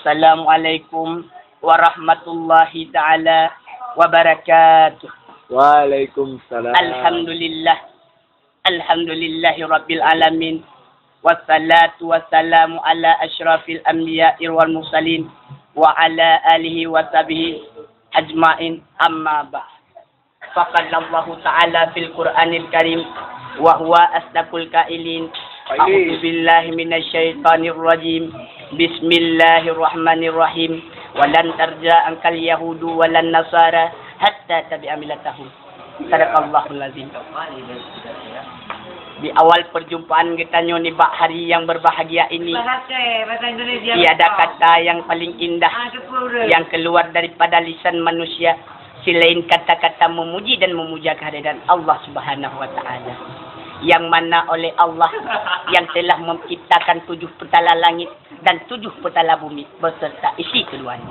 Assalamualaikum warahmatullahi ta'ala wabarakatuh. Waalaikumsalam. Alhamdulillah. Alhamdulillahi rabbil alamin. Wassalatu wassalamu ala asyrafil anbiya'i wal mursalin wa ala alihi wa sahbihi ajma'in, amma ba'd. Faqalallahu ta'ala fil Qur'anil Karim wa huwa asdaqul qailin. A'udzu billahi minasyaitonir rajim. Bismillahirrahmanirrahim. Walan tarja angkal yahudu walan nasara hatta tabi'a millatahum. Sadaqallahul azim. Di awal perjumpaan kita di hari yang berbahagia ini, tiada kata yang paling indah yang keluar daripada lisan manusia selain kata-kata memuji dan memuja kehadiran Allah Subhanahu wa taala, yang mana oleh Allah yang telah menciptakan 7 petala langit dan 7 petala bumi beserta isi keduanya.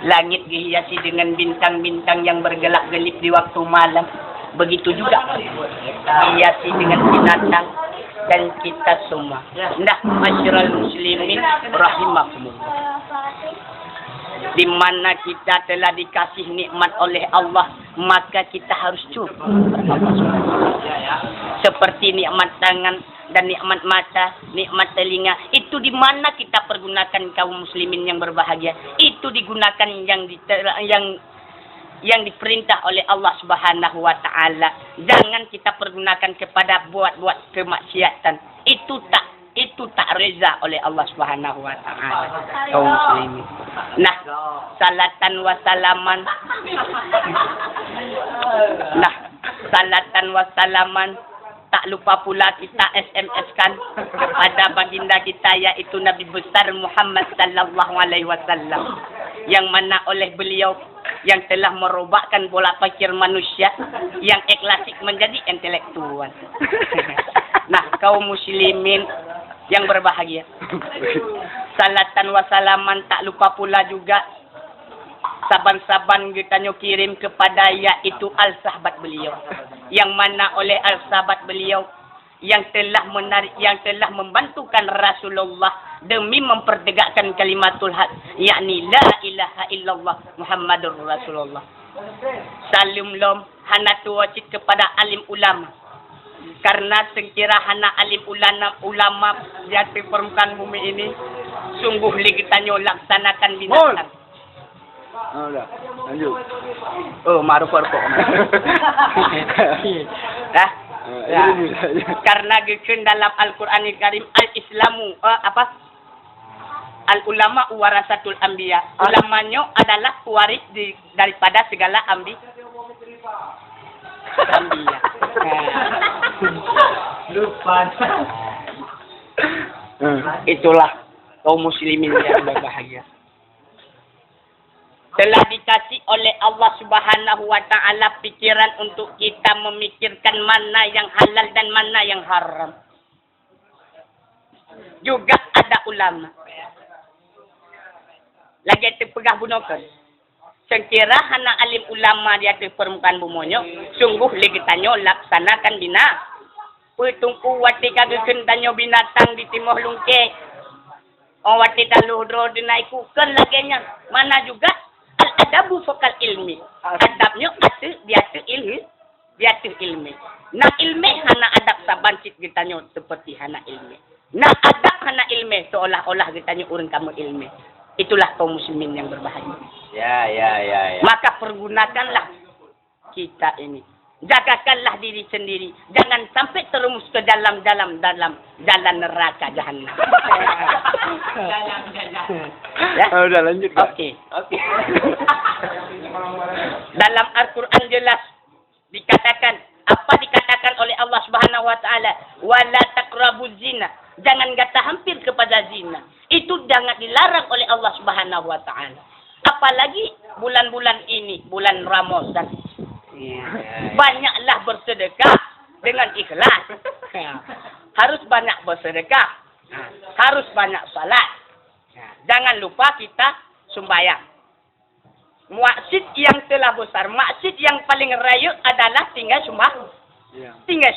Langit dihiasi dengan bintang-bintang yang bergelap-gelip di waktu malam. Begitu juga dihiasi dengan binatang dan kita semua. Nah, masyarul muslimin rahimakumullah. Di mana kita telah dikasih nikmat oleh Allah, maka kita harus syukur. Seperti nikmat tangan dan nikmat mata, nikmat telinga, itu di mana kita pergunakan kaum muslimin yang berbahagia. Itu digunakan yang diperintah oleh Allah Subhanahu wa taala. Jangan kita pergunakan kepada buat-buat kemaksiatan. Itu tak reza oleh Allah Subhanahu wa taala. Kaum muslimin. Nah, salatan wa salaman tak lupa pula kita SMS-kan kepada baginda kita, yaitu Nabi besar Muhammad sallallahu alaihi wasallam, yang mana oleh beliau yang telah merubahkan pola pikir manusia yang klasik menjadi intelektual. Nah, kaum muslimin yang berbahagia, salatan wa salaman tak lupa pula juga saban-saban kita kirim kepada yaitu al-sahabat beliau, yang mana oleh al-sahabat beliau yang telah membantukan Rasulullah demi mempertegakkan kalimatul haq, yakni la ilaha illallah Muhammadur Rasulullah. Salim lom hanatu wajib kepada alim ulama, karena sekira hana alim ulama di permukaan bumi ini sungguh ligitanyo laksanakan binatang. Oh, udah. Lanjut. Oh, maruf kok. Karena gekeun dalam Al-Qur'anil Karim al-Islamu al-ulama warasatul anbiya. Ulamanya adalah pewaris daripada segala anbiya. Lupa. Itulah kaum muslimin yang berbahagia. Telah dikasih oleh Allah Subhanahu wa taala pikiran untuk kita memikirkan mana yang halal dan mana yang haram. Juga ada ulama lagi terpegah gunakan. Sekira hana alim ulama di atas permukaan bumonyo, sungguh legitanyo laksanakan bina. Petungku wati kagekeun tanyo binatang di timoh lungke. Wati taluhdro dinaikukeun lagenya. Mana juga adabu fokal ilmi. Adabnya biasa ilmi. Nah ilmi hana adab sabancit ditanya seperti hana ilmi. Nah adab hana ilmi seolah-olah ditanya orang kamu ilmi. Itulah kaum muslimin yang berbahagia. Ya. Maka pergunakanlah kita ini. Jagakanlah diri sendiri. Jangan sampai terumus ke dalam neraka jahanam. Ya? Oh, udah lanjut. Oke. Dalam Al-Quran jelas dikatakan oleh Allah Subhanahu wa taala, wala taqrabuz zina. Jangan kata hampir kepada zina. Itu jangan dilarang oleh Allah Subhanahu wa taala. Apalagi bulan-bulan ini, bulan Ramadan. Banyaklah bersedekah dengan ikhlas. Harus banyak bersedekah. Harus banyak salat. Jangan lupa kita sembahyang. Maksud yang telah besar, maksud yang paling raya adalah tinggal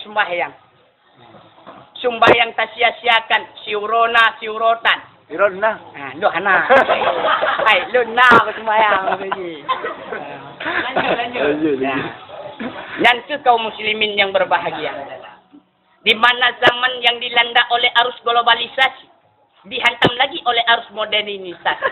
sembahyang. Sembahyang tak sia-siakan, siurotan. Iron na. Lu hana. Hai, lu na aku sembahyang tadi. Lanjut. Dan ke kaum muslimin yang berbahagia. Di mana zaman yang dilanda oleh arus globalisasi, dihantam lagi oleh arus modernisasi,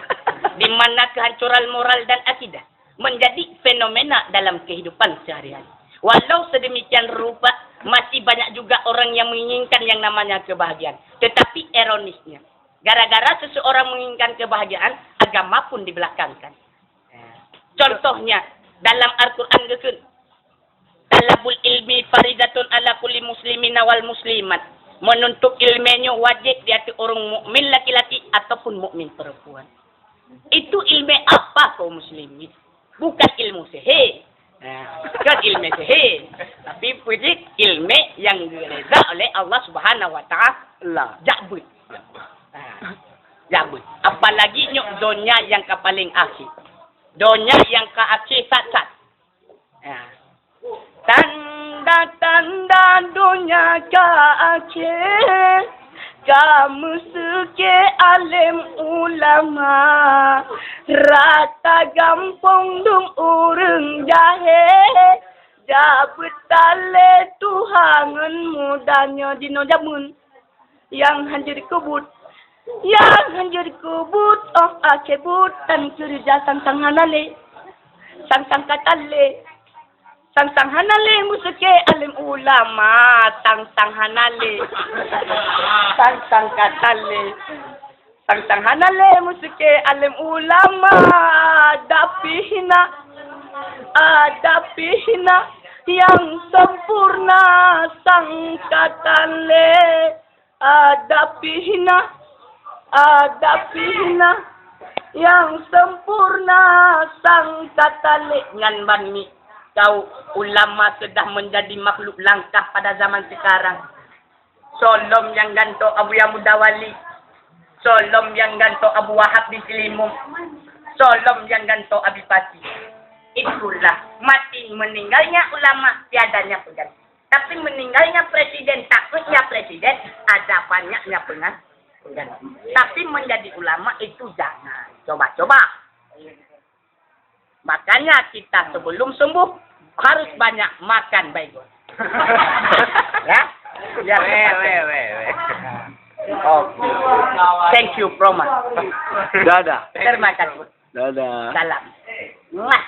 di mana kehancuran moral dan akidah menjadi fenomena dalam kehidupan sehari-hari. Walau sedemikian rupa, masih banyak juga orang yang menginginkan yang namanya kebahagiaan. Tetapi ironisnya, gara-gara seseorang menginginkan kebahagiaan, agama pun dibelakangkan. Contohnya, dalam Al-Quran gekun, talabul ilmi faridatun ala kulli muslimin wal muslimat. Menuntut ilmunya wajib di atas orang mukmin laki-laki ataupun mukmin perempuan. Itu ilmu apa kaum muslimin? Bukan ilmu sihir. Bukan ilmu sihir. Tapi puji ilmu yang direza oleh Allah Subhanahu wa taala. Jabut. Jabut. Apalagi nyuk dunia yang ke paling akhir. Dunia yang ke akhir sat-sat. Tanda-tanda dunia ke akhir, kamu suke alim ulama, rata gampang dum urang jahe, jabut tale tuhangan mudanya dino jamun, yang hancur kubut, oh akebut tan kerja sang hanale, sang katale. Sang hanale musuke alim ulama, sang hanale. Sang katale. Sang hanale musuke alim ulama, adapihina yang sempurna sang katale. Adapihina yang sempurna sang katale. Ngan banmi. Kau ulama sudah menjadi makhluk langkah pada zaman sekarang. Solom yang ganto Abu Yamudawali. Solom yang ganto Abu Wahab di Selimum. Solom yang ganto Abi Pati. Itulah mati meninggalnya ulama tiadanya pengganti. Tapi meninggalnya presiden takutnya presiden ada banyaknya pengganti. Tapi menjadi ulama itu jangan. Coba-coba. Makanya kita sebelum sembuh harus banyak makan baik. Ya? Ya, Okay. Thank you, Proman. Dadah. Terima kasih. Dadah. Salam. Mwah.